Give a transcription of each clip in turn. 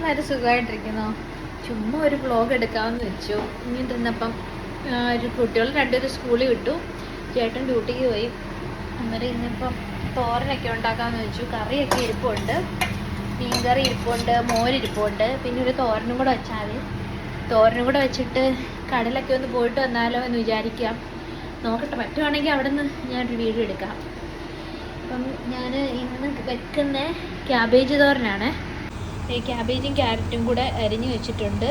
എല്ലാവരും സുഖമായിട്ടിരിക്കുന്നോ? ചുമ്മാ ഒരു വ്ളോഗ് എടുക്കാമെന്ന് വെച്ചു. ഇങ്ങനെ ഇരുന്നപ്പം ഒരു കുട്ടികൾ രണ്ടുപേരും സ്കൂളിൽ വിട്ടു, ചേട്ടൻ ഡ്യൂട്ടിക്ക് പോയി. അന്നേരം ഇന്നിപ്പം തോരനൊക്കെ ഉണ്ടാക്കാമെന്ന് വെച്ചു. കറിയൊക്കെ ഇരിപ്പുണ്ട്, മീൻകറി ഇരിപ്പുണ്ട്, മോരിരിപ്പുണ്ട്, പിന്നെ ഒരു തോരനും കൂടെ വെച്ചാൽ മതി. തോരനും കൂടെ വെച്ചിട്ട് കടലൊക്കെ ഒന്ന് പോയിട്ട് വന്നാലോ എന്ന് വിചാരിക്കാം. നോക്കട്ടെ, പറ്റുവാണെങ്കിൽ അവിടെ നിന്ന് ഞാനൊരു വീഡിയോ എടുക്കാം. അപ്പം ഞാൻ ഇന്ന് വെക്കുന്ന ക്യാബേജ് തോരനാണ്. ഈ ക്യാബേജും ക്യാരറ്റും കൂടെ അരിഞ്ഞ് വെച്ചിട്ടുണ്ട്.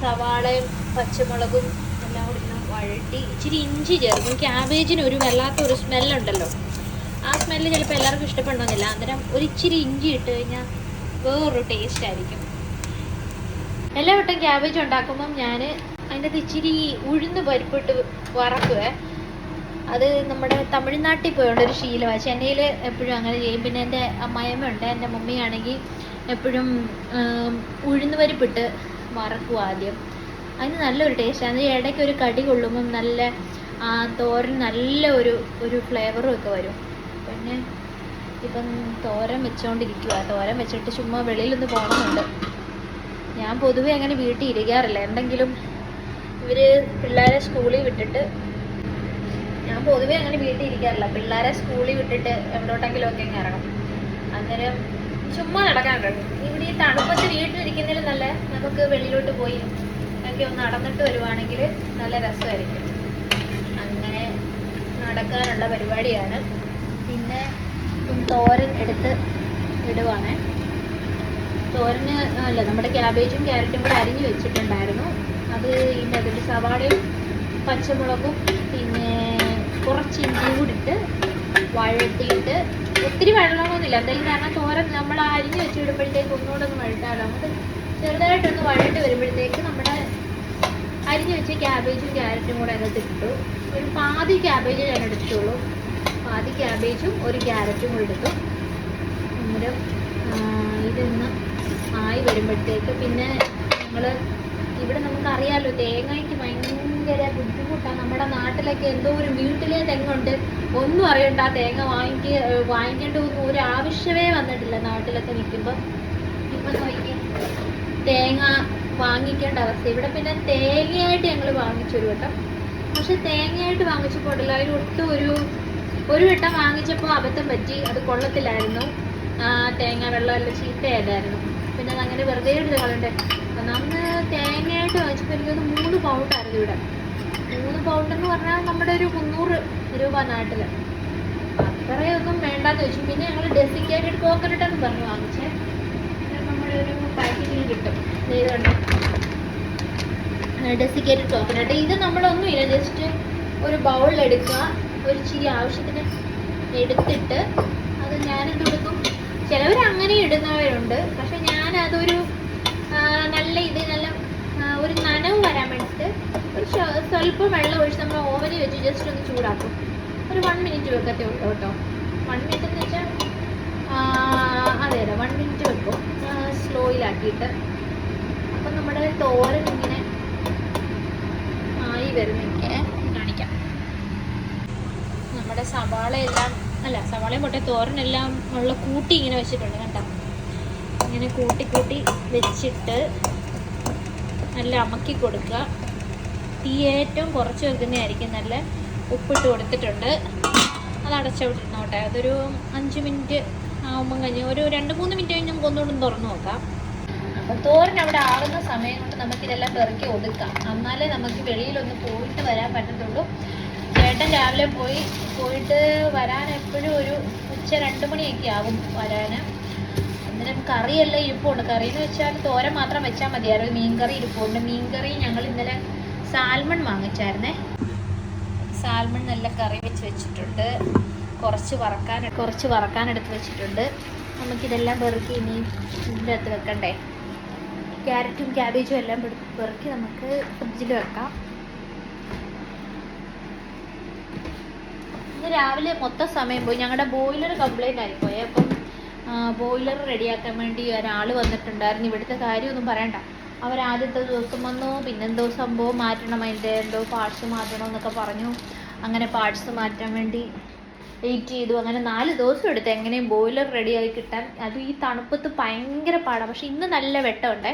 സവാളയും പച്ചമുളകും എല്ലാം കൂടി വഴട്ടി ഇച്ചിരി ഇഞ്ചി ചേർക്കും. ക്യാബേജിന് ഒരു വല്ലാത്തൊരു സ്മെല്ലുണ്ടല്ലോ, ആ സ്മെല്ല് ചിലപ്പോൾ എല്ലാവർക്കും ഇഷ്ടപ്പെടണമെന്നില്ല. അന്നേരം ഒരു ഇച്ചിരി ഇഞ്ചി ഇട്ട് കഴിഞ്ഞാൽ വേറൊരു ടേസ്റ്റ് ആയിരിക്കും. എല്ലാ വട്ടം ക്യാബേജ് ഉണ്ടാക്കുമ്പം ഞാൻ അതിൻ്റെ അത് ഇച്ചിരി ഉഴുന്ന് പരിപ്പിട്ട് വറക്കുവേ. അത് നമ്മുടെ തമിഴ്നാട്ടിൽ പോയുള്ളൊരു ശീലമാണ്. ചെന്നൈയിൽ എപ്പോഴും അങ്ങനെ ചെയ്യും. പിന്നെ എൻ്റെ അമ്മായിയമ്മ ഉണ്ട്, എൻ്റെ മമ്മിയാണെങ്കിൽ എപ്പോഴും ഉഴുന്ന് പരിപ്പിട്ട് വറക്കും ആദ്യം. അതിന് നല്ലൊരു ടേസ്റ്റാണ്. ഇടയ്ക്ക് ഒരു കടി കൊള്ളുമ്പം നല്ല തോരൻ നല്ല ഒരു ഫ്ലേവറും ഒക്കെ വരും. പിന്നെ ഇപ്പം തോരൻ വെച്ചുകൊണ്ടിരിക്കുക. തോരൻ വെച്ചിട്ട് ചുമ്മാ വെളിയിലൊന്ന് പോകണമെന്നുണ്ട്. ഞാൻ പൊതുവെ അങ്ങനെ വീട്ടിൽ ഇരിക്കാറില്ല. എന്തെങ്കിലും പിള്ളേരെ സ്കൂളിൽ വിട്ടിട്ട് ഞാൻ പൊതുവെ അങ്ങനെ വീട്ടിൽ ഇരിക്കാറില്ല. പിള്ളേരെ സ്കൂളിൽ വിട്ടിട്ട് എവിടോട്ടെങ്കിലും ഒക്കെ അങ്ങ് ഇറങ്ങും. അന്നേരം ചുമ്മാ നടക്കാൻ കഴിയും. ഇവിടെ ഈ തണുപ്പത്ത് വീട്ടിലിരിക്കുന്നതിൽ നല്ല നമുക്ക് വെളിയിലോട്ട് പോയി ഒക്കെ ഒന്ന് നടന്നിട്ട് വരുവാണെങ്കിൽ നല്ല രസമായിരിക്കും. അങ്ങനെ നടക്കാനുള്ള പരിപാടിയാണ്. പിന്നെ തോരൻ എടുത്ത് ഇടുവാണ്. തോരന് അല്ല, നമ്മുടെ ക്യാബേജും ക്യാരറ്റും കൂടെ അരിഞ്ഞ് വെച്ചിട്ടുണ്ടായിരുന്നു. അത് ഇതിൻ്റെ അതിൽ സവാളയും പച്ചമുളകും പിന്നെ കുറച്ച് ഇഞ്ചിയും കൂടി ഇട്ട് വഴട്ടിയിട്ട്, ഒത്തിരി വെള്ളമൊന്നുമില്ല എന്തായാലും, കാരണം തോരൻ നമ്മൾ അരിഞ്ഞ് വെച്ച് വിടുമ്പോഴത്തേക്ക് ഒന്നുകൂടെ ഒന്ന് വഴട്ടാലോ. നമുക്ക് ചെറുതായിട്ടൊന്ന് വഴട്ട് വരുമ്പോഴത്തേക്ക് നമ്മുടെ അരിഞ്ഞ് വെച്ച് ക്യാബേജും ക്യാരറ്റും കൂടെ അതിനകത്ത് ഇട്ടു. ഒരു പാതി ക്യാബേജ് ഞാൻ എടുത്തുള്ളൂ. പാതി ക്യാബേജും ഒരു ക്യാരറ്റും കൂടി എടുത്തു. അന്നേരം ഇതൊന്ന് ആയി വരുമ്പോഴത്തേക്ക്, പിന്നെ ഇവിടെ നമുക്കറിയാമല്ലോ തേങ്ങയ്ക്ക് ഭയങ്കര ബുദ്ധിമുട്ടാണ്. നമ്മുടെ നാട്ടിലൊക്കെ എന്തോ ഒരു വീട്ടിലെ തെങ്ങുണ്ട്, ഒന്നും അറിയണ്ട, തേങ്ങ വാങ്ങിക്കേണ്ട ഒന്നും ഒരു ആവശ്യമേ വന്നിട്ടില്ല നാട്ടിലൊക്കെ നിൽക്കുമ്പോൾ. ഇപ്പം നോക്കി തേങ്ങ വാങ്ങിക്കേണ്ട അവസ്ഥ. ഇവിടെ പിന്നെ തേങ്ങയായിട്ട് ഞങ്ങൾ വാങ്ങിച്ചൊരു വട്ടം, പക്ഷെ തേങ്ങയായിട്ട് വാങ്ങിച്ചപ്പോഴല്ല, അതിൽ ഒട്ടും ഒരു വട്ടം വാങ്ങിച്ചപ്പോൾ അബദ്ധം പറ്റി. അത് കൊള്ളത്തില്ലായിരുന്നു. തേങ്ങ വെള്ളമെല്ലാം ചീത്തയല്ലായിരുന്നു. പിന്നെ അതങ്ങനെ വെറുതെ എടുത്ത് കളയണ്ടേ. അന്ന് തേങ്ങയായിട്ട് വാങ്ങിച്ചപ്പോൾ എനിക്കൊന്ന് 3 പൗണ്ടായിരുന്നു ഇവിടെ. 3 പൗണ്ട് എന്ന് പറഞ്ഞാൽ നമ്മുടെ ഒരു 300 രൂപ നാട്ടിൽ. അത്രയൊന്നും വേണ്ടാന്ന് വെച്ചു. പിന്നെ ഞങ്ങൾ ഡെസിക്കേറ്റഡ് കോക്കനട്ട് എന്ന് പറഞ്ഞ് വാങ്ങിച്ചേ. നമ്മുടെ ഒരു പാക്കറ്റിൽ കിട്ടും. ഇതുണ്ട് ഡെസിക്കേറ്റഡ് കോക്കനട്ട്. ഇത് നമ്മളൊന്നുമില്ല, ജസ്റ്റ് ഒരു ബൗളിൽ എടുക്കുക, ഒരു ഇച്ചിരി ആവശ്യത്തിന് എടുത്തിട്ട് അത് ഞാനെന്തെടുക്കും, ചിലവർ അങ്ങനെ ഇടുന്നവരുണ്ട്. പക്ഷെ ഞാനതൊരു നല്ല ഒരു നനവ് വരാൻ വേണ്ടിയിട്ട് ഒരു സ്വല്പം വെള്ളം ഒഴിച്ച് നമ്മൾ ഓവനിൽ വെച്ച് ജസ്റ്റ് ഒന്ന് ചൂടാക്കും. ഒരു 1 മിനിറ്റ് വെക്കത്തേ ഉള്ളൂ കേട്ടോ. 1 മിനിറ്റ് എന്ന് വെച്ചാൽ അതെ 1 മിനിറ്റ് വെക്കും സ്ലോയിലാക്കിയിട്ട്. അപ്പം നമ്മുടെ തോരൻ ഇങ്ങനെ ആയി വരുന്നൊക്കെ കാണിക്കാം. നമ്മുടെ സവാളയും പൊട്ടെ തോരനെല്ലാം ഉള്ള കൂട്ടി ഇങ്ങനെ വെച്ചിട്ടുണ്ട് കേട്ടോ. ഇങ്ങനെ കൂട്ടി വെച്ചിട്ട് നല്ല അമക്കി കൊടുക്കുക. തീ ഏറ്റവും കുറച്ച് വെക്കുന്നതായിരിക്കും നല്ല. ഉപ്പിട്ട് കൊടുത്തിട്ടുണ്ട്. അത് അടച്ചവിട്ടിരുന്നോട്ടെ. അതൊരു 5 മിനിറ്റ് ആകുമ്പം കഴിഞ്ഞ് ഒരു 2-3 മിനിറ്റ് കഴിഞ്ഞ് നമുക്ക് ഒന്നുകൂടെ തുറന്ന് നോക്കാം. അപ്പം തോരൻ അവിടെ ആകുന്ന സമയം കൊണ്ട് നമുക്കിതെല്ലാം പെറുക്കി ഒതുക്കാം. എന്നാലേ നമുക്ക് വെളിയിലൊന്ന് പോയിട്ട് വരാൻ പറ്റത്തുള്ളൂ. ചേട്ടൻ രാവിലെ പോയിട്ട് വരാൻ എപ്പോഴും ഒരു ഉച്ച 2 മണിയൊക്കെ ആകും വരാൻ. അന്നേരം കറിയെല്ലാം ഇരിപ്പുണ്ട്. കറി എന്ന് വെച്ചാൽ തോരൻ മാത്രം വെച്ചാൽ മതിയായിരുന്നു. മീൻകറി ഇരിപ്പുണ്ട്. മീൻകറി ഞങ്ങൾ ഇന്നലെ സാൽമൺ വാങ്ങിച്ചായിരുന്നേ. സാൽമൺ നല്ല കറി വെച്ചിട്ടുണ്ട്. കുറച്ച് വറക്കാൻ എടുത്ത് വെച്ചിട്ടുണ്ട്. നമുക്കിതെല്ലാം പെറുക്കി ഇനി ഇതിൻ്റെ അകത്ത് വെക്കണ്ടേ. ക്യാരറ്റും ക്യാബേജും എല്ലാം പെറുക്കി നമുക്ക് ഫ്രിഡ്ജിൽ വെക്കാം. ഇന്ന് രാവിലെ മൊത്തം സമയം പോയി. ഞങ്ങളുടെ ബോയിലർ കംപ്ലൈൻ്റ് ആയിപ്പോയി. അപ്പം ബോയിലർ റെഡിയാക്കാൻ വേണ്ടി ഒരാൾ വന്നിട്ടുണ്ടായിരുന്നു. ഇവിടുത്തെ കാര്യമൊന്നും പറയണ്ട. ആദ്യത്തെ ദിവസം വന്നു, പിന്നെന്തോ സംഭവം മാറ്റണം, അതിൻ്റെ എന്തോ പാർട്സ് മാറ്റണം എന്നൊക്കെ പറഞ്ഞു. അങ്ങനെ പാർട്സ് മാറ്റാൻ വേണ്ടി വെയിറ്റ് ചെയ്തു. അങ്ങനെ 4 ദിവസം എടുത്ത് എങ്ങനെയും ബോയിലർ റെഡിയായി കിട്ടാൻ. അത് ഈ തണുപ്പത്ത് ഭയങ്കര പാടാണ്. പക്ഷെ ഇന്ന് നല്ല വെട്ടമുണ്ടേ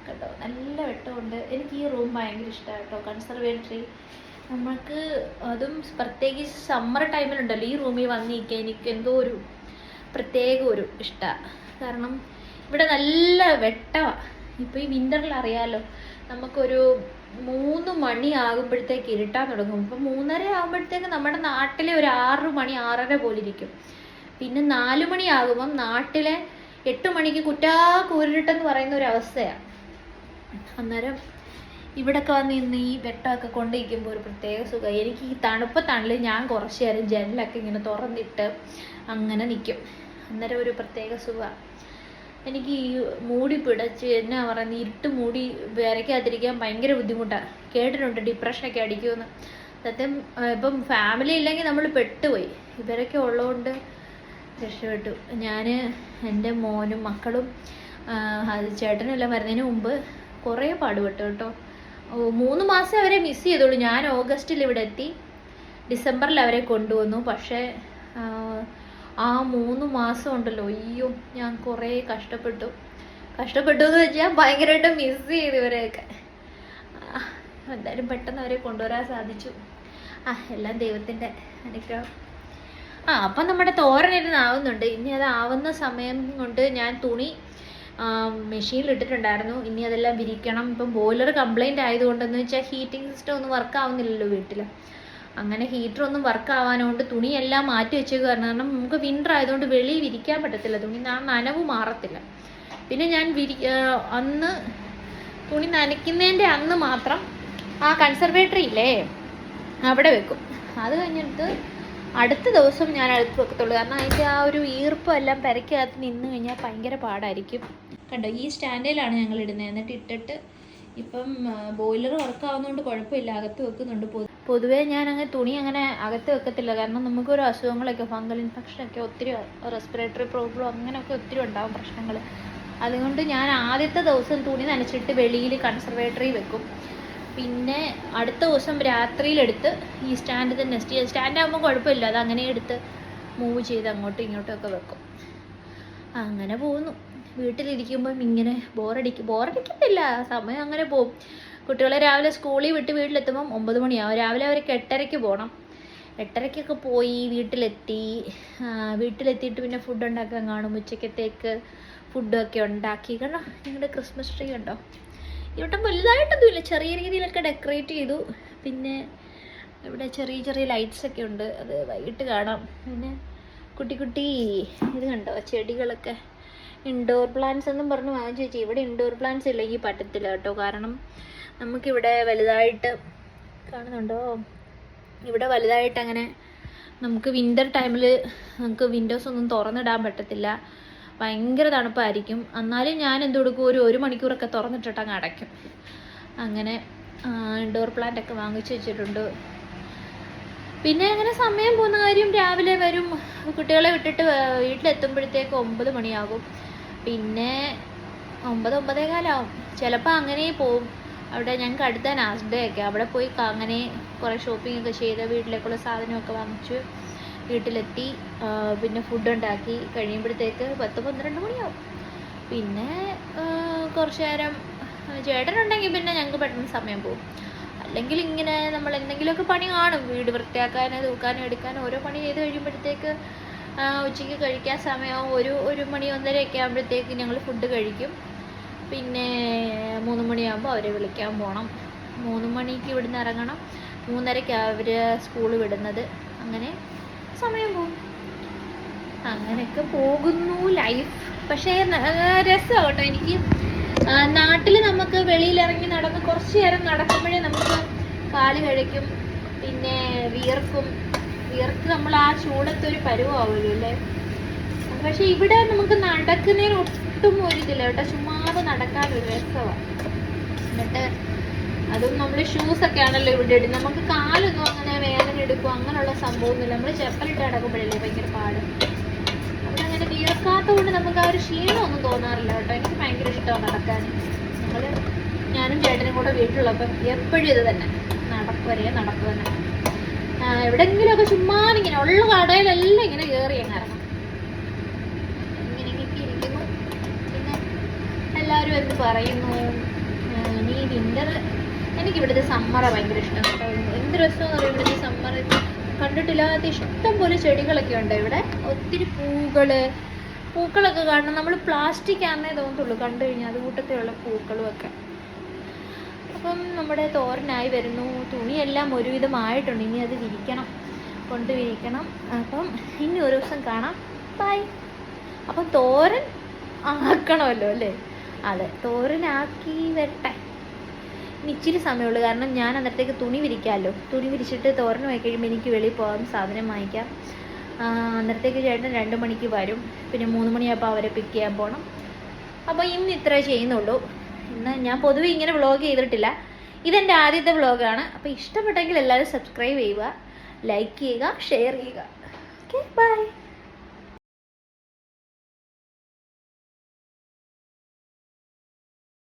കേട്ടോ, നല്ല വെട്ടമുണ്ട്. എനിക്ക് ഈ റൂം ഭയങ്കര ഇഷ്ടമാണ് കേട്ടോ, കൺസർവേറ്ററി. നമുക്ക് അതും പ്രത്യേകിച്ച് സമ്മർ ടൈമിലുണ്ടല്ലോ ഈ റൂമിൽ വന്നിരിക്കാൻ എനിക്ക് എന്തോ ഒരു പ്രത്യേക ഒരു ഇഷ്ടമാണ്. കാരണം ഇവിടെ നല്ല വെട്ടമാണ്. ഇപ്പോൾ ഈ വിൻ്ററിൽ അറിയാമല്ലോ, നമുക്കൊരു 3 മണി ആകുമ്പോഴത്തേക്ക് ഇരുട്ടാൻ തുടങ്ങും. ഇപ്പം 3:30 ആകുമ്പോഴത്തേക്ക് നമ്മുടെ നാട്ടിലെ ഒരു 6 മണി 6:30 പോലെ ഇരിക്കും. പിന്നെ 4 മണി ആകുമ്പം നാട്ടിലെ 8 മണിക്ക് കുറ്റാ കൂരിട്ടെന്ന് പറയുന്ന ഒരു അവസ്ഥയാണ്. അന്നേരം ഇവിടെയൊക്കെ വന്ന് ഇന്ന് ഈ വെട്ടമൊക്കെ കൊണ്ടിരിക്കുമ്പോൾ ഒരു പ്രത്യേക സുഖം. എനിക്ക് ഈ തണുപ്പത്താണെങ്കിൽ ഞാൻ കുറച്ച് നേരം ജനലൊക്കെ ഇങ്ങനെ തുറന്നിട്ട് അങ്ങനെ നിൽക്കും. അന്നേരം ഒരു പ്രത്യേക സുഖമാണ്. എനിക്ക് ഈ മൂടി പിടച്ച് എന്നാ പറയുന്നത്, ഇരുട്ട് മൂടി വരയ്ക്കാതിരിക്കാൻ ഭയങ്കര ബുദ്ധിമുട്ടാണ്. കേട്ടിട്ടുണ്ട് ഡിപ്രഷനൊക്കെ അടിക്കുമെന്ന്. സത്യം ഇപ്പം ഫാമിലി ഇല്ലെങ്കിൽ നമ്മൾ പെട്ടുപോയി. ഇവരൊക്കെ ഉള്ളതുകൊണ്ട് രക്ഷപ്പെട്ടു. ഞാൻ എൻ്റെ മോനും മക്കളും ചേട്ടനെല്ലാം വരുന്നതിന് മുമ്പ് കുറേ പാടുപെട്ടു കേട്ടോ. 3 മാസം അവരെ മിസ് ചെയ്തോളൂ. ഞാൻ ഓഗസ്റ്റിൽ ഇവിടെ എത്തി, ഡിസംബറിൽ അവരെ കൊണ്ടുവന്നു. പക്ഷേ ആ 3 മാസം ഉണ്ടല്ലോ, അയ്യോ ഞാൻ കുറേ കഷ്ടപ്പെട്ടു എന്ന് വെച്ചാൽ ഭയങ്കരമായിട്ട് മിസ് ചെയ്തു ഇവരെയൊക്കെ. എന്തായാലും പെട്ടെന്ന് അവരെ കൊണ്ടുവരാൻ സാധിച്ചു. എല്ലാം ദൈവത്തിൻ്റെ അനുഗ്രഹം. അപ്പം നമ്മുടെ തോരനിരുന്ന് ആവുന്നുണ്ട്. ഇനി അത് ആവുന്ന സമയം കൊണ്ട് ഞാൻ തുണി മെഷീനിൽ ഇട്ടിട്ടുണ്ടായിരുന്നു. ഇനി അതെല്ലാം വിരിക്കണം. ഇപ്പം ബോയിലർ കംപ്ലൈൻറ്റ് ആയതുകൊണ്ടെന്ന് വെച്ചാൽ ഹീറ്റിംഗ് സിസ്റ്റം ഒന്നും വർക്ക് ആവുന്നില്ലല്ലോ വീട്ടിൽ. അങ്ങനെ ഹീറ്റർ ഒന്നും വർക്ക് ആവാനുകൊണ്ട് തുണിയെല്ലാം മാറ്റി വെച്ചേക്ക്. കാരണം നമുക്ക് വിൻ്റർ ആയതുകൊണ്ട് വെളിയിൽ വിരിക്കാൻ പറ്റത്തില്ല. തുണി നനവ് മാറത്തില്ല. പിന്നെ ഞാൻ അന്ന് തുണി നനയ്ക്കുന്നതിൻ്റെ അന്ന് മാത്രം ആ കൺസർവേറ്ററി ഇല്ലേ അവിടെ വെക്കും. അത് കഴിഞ്ഞിട്ട് അടുത്ത ദിവസം ഞാൻ അടുത്ത് വെക്കത്തുള്ളൂ. കാരണം അതിൻ്റെ ആ ഒരു ഈർപ്പം എല്ലാം പെരയ്ക്കകത്ത് നിന്ന് കഴിഞ്ഞാൽ ഭയങ്കര പാടായിരിക്കും. കണ്ടോ, ഈ സ്റ്റാൻഡിലാണ് ഞങ്ങൾ ഇടുന്നത്. എന്നിട്ട് ഇട്ടിട്ട് ഇപ്പം ബോയിലർ വർക്കാവുന്നതുകൊണ്ട് കുഴപ്പമില്ല, അകത്ത് വെക്കുന്നുണ്ട്. പൊതുവേ ഞാൻ അങ്ങനെ തുണി അങ്ങനെ അകത്ത് വെക്കത്തില്ല. കാരണം നമുക്കൊരു അസുഖങ്ങളൊക്കെ, ഫംഗൽ ഇൻഫെക്ഷനൊക്കെ ഒത്തിരി, റെസ്പിറേറ്ററി പ്രോബ്ലം അങ്ങനെയൊക്കെ ഒത്തിരി ഉണ്ടാകും പ്രശ്നങ്ങൾ. അതുകൊണ്ട് ഞാൻ ആദ്യത്തെ ദിവസം തുണി നനച്ചിട്ട് വെളിയിൽ കൺസർവേറ്ററി വെക്കും. പിന്നെ അടുത്ത ദിവസം രാത്രിയിലെടുത്ത് ഈ സ്റ്റാൻഡ് തന്നെ, സ്റ്റാൻഡ് ആകുമ്പോൾ കുഴപ്പമില്ല, അത് അങ്ങനെ എടുത്ത് മൂവ് ചെയ്ത് അങ്ങോട്ടും ഇങ്ങോട്ടുമൊക്കെ വെക്കും. അങ്ങനെ പോകുന്നു. വീട്ടിലിരിക്കുമ്പം ഇങ്ങനെ ബോറടിക്കത്തില്ല, സമയം അങ്ങനെ പോകും. കുട്ടികളെ രാവിലെ സ്കൂളിൽ വിട്ട് വീട്ടിലെത്തുമ്പം 9 മണിയാവും. രാവിലെ അവർക്ക് 8:30 പോകണം. 8:30 പോയി വീട്ടിലെത്തിയിട്ട് പിന്നെ ഫുഡ് ഉണ്ടാക്കാൻ കാണും. ഉച്ചക്കത്തേക്ക് ഫുഡൊക്കെ ഉണ്ടാക്കി. കണ്ടോ ഞങ്ങളുടെ ക്രിസ്മസ് ട്രീ കണ്ടോ, ഇവിടെ വലുതായിട്ടൊന്നുമില്ല, ചെറിയ രീതിയിലൊക്കെ ഡെക്കറേറ്റ് ചെയ്തു. പിന്നെ ഇവിടെ ചെറിയ ചെറിയ ലൈറ്റ്സൊക്കെ ഉണ്ട്, അത് വൈകിട്ട് കാണാം. പിന്നെ കുട്ടി ഇത് കണ്ടോ ചെടികളൊക്കെ, ഇൻഡോർ പ്ലാന്റ്സ് എന്നും പറഞ്ഞ് വാങ്ങിച്ചു വെച്ചാൽ. ഇവിടെ ഇൻഡോർ പ്ലാന്റ്സ് ഇല്ലെങ്കിൽ പറ്റത്തില്ല കേട്ടോ. കാരണം നമുക്കിവിടെ വലുതായിട്ട് കാണുന്നുണ്ടോ, ഇവിടെ വലുതായിട്ട് അങ്ങനെ നമുക്ക് വിൻ്റർ ടൈമിൽ നമുക്ക് വിൻഡോസ് ഒന്നും തുറന്നിടാൻ പറ്റത്തില്ല, ഭയങ്കര തണുപ്പായിരിക്കും. എന്നാലും ഞാൻ എന്ത് കൊടുക്കും, ഒരു 1 മണിക്കൂറൊക്കെ തുറന്നിട്ടിട്ട് അങ്ങ് അടയ്ക്കും. അങ്ങനെ ഇൻഡോർ പ്ലാന്റ് ഒക്കെ വാങ്ങിച്ചു വെച്ചിട്ടുണ്ട്. പിന്നെ അങ്ങനെ സമയം പോകുന്ന കാര്യം, രാവിലെ വരും, കുട്ടികളെ വിട്ടിട്ട് വീട്ടിലെത്തുമ്പോഴത്തേക്ക് 9 മണിയാകും. പിന്നെ 9-9:15 ചിലപ്പോൾ അങ്ങനെ പോവും. അവിടെ ഞങ്ങൾക്ക് അടുത്ത നാസ്ഡേ ഒക്കെ, അവിടെ പോയി അങ്ങനെ കുറേ ഷോപ്പിംഗ് ഒക്കെ ചെയ്ത് വീട്ടിലേക്കുള്ള സാധനമൊക്കെ വാങ്ങിച്ചു വീട്ടിലെത്തി. പിന്നെ ഫുഡ് ഉണ്ടാക്കി കഴിയുമ്പോഴത്തേക്ക് 10-12 മണിയാവും. പിന്നെ കുറച്ച് നേരം ചേട്ടനുണ്ടെങ്കിൽ പിന്നെ ഞങ്ങൾക്ക് പെട്ടെന്ന് സമയം പോകും. അല്ലെങ്കിൽ ഇങ്ങനെ നമ്മൾ എന്തെങ്കിലുമൊക്കെ പണി കാണും, വീട് വൃത്തിയാക്കാനും തൂക്കാനും എടുക്കാനും ഓരോ പണി ചെയ്ത് കഴിയുമ്പോഴത്തേക്ക് ഉച്ചയ്ക്ക് കഴിക്കാൻ സമയമാവും. 1 മണി 1:30 ആകുമ്പോഴത്തേക്ക് ഞങ്ങൾ ഫുഡ് കഴിക്കും. പിന്നെ 3 മണിയാകുമ്പോൾ അവരെ വിളിക്കാൻ പോകണം. 3 മണിക്ക് ഇവിടുന്ന് ഇറങ്ങണം, 3:30 അവർ സ്കൂൾ വിടുന്നത്. അങ്ങനെ സമയം പോകും. അങ്ങനെയൊക്കെ പോകുന്നു ലൈഫ്. പക്ഷേ രസമാണ് കേട്ടോ. എനിക്ക് നാട്ടിൽ നമുക്ക് വെളിയിലിറങ്ങി നടന്ന് കുറച്ച് നേരം നടക്കുമ്പോഴേ നമുക്ക് കാല് കഴിക്കും, പിന്നെ വിയർക്ക് നമ്മൾ ആ ചൂടത്തൊരു പരുവാവുമല്ലോ അല്ലേ. പക്ഷെ ഇവിടെ നമുക്ക് നടക്കുന്നതിന് ഒട്ടും ഒരിതില്ല കേട്ടോ, ചുമ്മാതെ നടക്കാനൊരു രസമാണ്. എന്നിട്ട് അതും നമ്മൾ ഷൂസൊക്കെ ആണല്ലോ ഇവിടെ ഇടും, നമുക്ക് കാലൊന്നും അങ്ങനെ വേദന എടുക്കും അങ്ങനെയുള്ള സംഭവമൊന്നുമില്ല. നമ്മൾ ചെപ്പലിട്ട് നടക്കുമ്പോഴല്ലേ ഭയങ്കര പാട്. അവിടെ അങ്ങനെ വിയർക്കാത്തത് കൊണ്ട് നമുക്ക് ആ ഒരു ക്ഷീണമൊന്നും തോന്നാറില്ല കേട്ടോ. എനിക്ക് ഭയങ്കര ഇഷ്ടമാണ് നടക്കാൻ. ഞാനും ചേട്ടനും കൂടെ വീട്ടിലുള്ളപ്പം എപ്പോഴും ഇത് തന്നെ, നടക്കുക തന്നെ. എവിടെയെങ്കിലുമൊക്കെ ചുമ്മാ ഇങ്ങനെ ഉള്ള കടയിലെല്ലാം ഇങ്ങനെ കയറി അങ്ങ് ഇറങ്ങും. ഇങ്ങനെയൊക്കെ ഇരിക്കുന്നു. പിന്നെ എല്ലാവരും എന്ത് പറയുന്നു, ഇനി വിൻ്റർ, എനിക്കിവിടുത്തെ സമ്മറ് ഭയങ്കര ഇഷ്ടമാണ്. എന്ത് രസമെന്ന് പറയും ഇവിടുത്തെ സമ്മർ. കണ്ടിട്ടില്ലാത്ത ഇഷ്ടം പോലെ ചെടികളൊക്കെ ഉണ്ട് ഇവിടെ. ഒത്തിരി പൂക്കളൊക്കെ കാണണം. നമ്മൾ പ്ലാസ്റ്റിക് ആണെന്നേ തോന്നത്തുള്ളൂ കണ്ടു കഴിഞ്ഞാൽ, അത് കൂട്ടത്തിലുള്ള പൂക്കളും ഒക്കെ. അപ്പം നമ്മുടെ തോരനായി വരുന്നു. തുണിയെല്ലാം ഒരുവിധമായിട്ടുണ്ട്, ഇനി അത് കൊണ്ട് വിരിക്കണം. അപ്പം ഇനി ഒരു ദിവസം കാണാം. ബൈ. അപ്പം തോരൻ ആക്കണമല്ലോ അല്ലേ? അതെ, തോരനാക്കി വരട്ടെ. ഇനി ഇച്ചിരി സമയമുള്ളൂ, കാരണം ഞാൻ അന്നേരത്തേക്ക് തുണി വിരിക്കാമല്ലോ. തുണി വിരിച്ചിട്ട് തോരൻ പോയി കഴിയുമ്പോൾ എനിക്ക് വെളിയിൽ പോകാം, സാധനം വാങ്ങിക്കാം. അന്നേരത്തേക്ക് ചേട്ടൻ 2 മണിക്ക് വരും. പിന്നെ 3 മണിയാകുമ്പോൾ അവരെ പിക്ക് ചെയ്യാൻ പോകണം. അപ്പോൾ ഇന്ന് ഇത്രേ ചെയ്യുന്നുള്ളൂ. ഇന്ന് ഞാൻ പൊതുവെ ഇങ്ങനെ വ്ളോഗ് ചെയ്തിട്ടില്ല. ഇതെൻ്റെ ആദ്യത്തെ വ്ളോഗാണ്. അപ്പോൾ ഇഷ്ടപ്പെട്ടെങ്കിൽ എല്ലാവരും സബ്സ്ക്രൈബ് ചെയ്യുക, ലൈക്ക് ചെയ്യുക, ഷെയർ ചെയ്യുക. Okay, by.